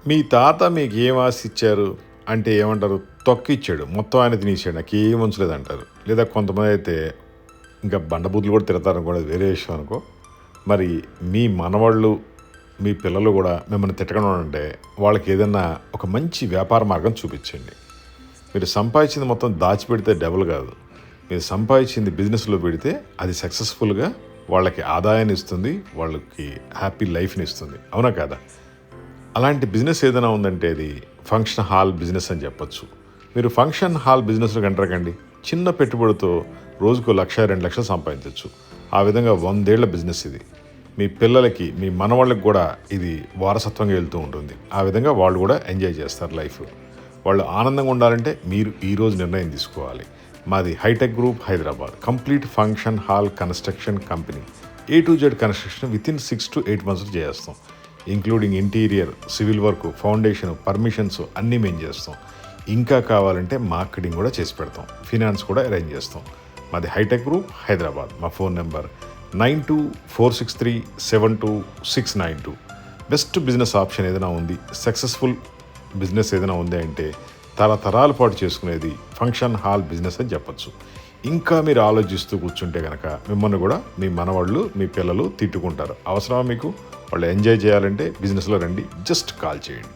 మీ తాత మీకు ఏం ఆశ ఇచ్చారు అంటే ఏమంటారు? తొక్కిచ్చాడు. మొత్తం ఆయన తినేసాడు. నాకేం ఉంచలేదంటారు. లేదా కొంతమంది అయితే ఇంకా బండబూతులు కూడా తిడతారనుకో, అది వేరే విషయం అనుకో. మరి మీ మనవళ్ళు, మీ పిల్లలు కూడా మిమ్మల్ని తిట్టకుండా ఉంటే వాళ్ళకి ఏదన్నా ఒక మంచి వ్యాపార మార్గం చూపించండి. మీరు సంపాదించింది మొత్తం దాచిపెడితే డబుల్ కాదు. మీరు సంపాదించింది బిజినెస్లో పెడితే అది సక్సెస్ఫుల్గా వాళ్ళకి ఆదాయాన్ని ఇస్తుంది, వాళ్ళకి హ్యాపీ లైఫ్ని ఇస్తుంది. అవునా కాదా? అలాంటి బిజినెస్ ఏదైనా ఉందంటే అది ఫంక్షన్ హాల్ బిజినెస్ అని చెప్పొచ్చు. మీరు ఫంక్షన్ హాల్ బిజినెస్లో కంటారకండి, చిన్న పెట్టుబడితో రోజుకు 1,00,000-2,00,000 సంపాదించవచ్చు. ఆ విధంగా 100 ఏళ్ల బిజినెస్ ఇది. మీ పిల్లలకి, మీ మనవాళ్ళకి కూడా ఇది వారసత్వంగా వెళ్తూ ఉంటుంది. ఆ విధంగా వాళ్ళు కూడా ఎంజాయ్ చేస్తారు లైఫ్. వాళ్ళు ఆనందంగా ఉండాలంటే మీరు ఈరోజు నిర్ణయం తీసుకోవాలి. మాది Hitech group Hyderabad, complete function hall construction company. A to Z construction within 6 to 8 months చేస్తాం. Including interior, civil work, foundation, permissions అన్నీ మేము చేస్తాం. ఇంకా కావాలంటే మార్కెటింగ్ కూడా చేసి పెడతాం. ఫినాన్స్ కూడా అరేంజ్ చేస్తాం. మాది హైటెక్ గ్రూప్ హైదరాబాద్. మా phone number 9246372692. Best business option ఏదైనా ఉంది, సక్సెస్ఫుల్ బిజినెస్ ఏదైనా ఉంది అంటే తరతరాల పాటు చేసుకునేది ఫంక్షన్ హాల్ బిజినెస్ అని చెప్పచ్చు. ఇంకా మీరు ఆలోచిస్తూ కూర్చుంటే కనుక మిమ్మల్ని కూడా మీ మనవాళ్ళు, మీ పిల్లలు తిట్టుకుంటారు. అవసరమా మీకు? వాళ్ళు ఎంజాయ్ చేయాలంటే బిజినెస్లో రండి, జస్ట్ కాల్ చేయండి.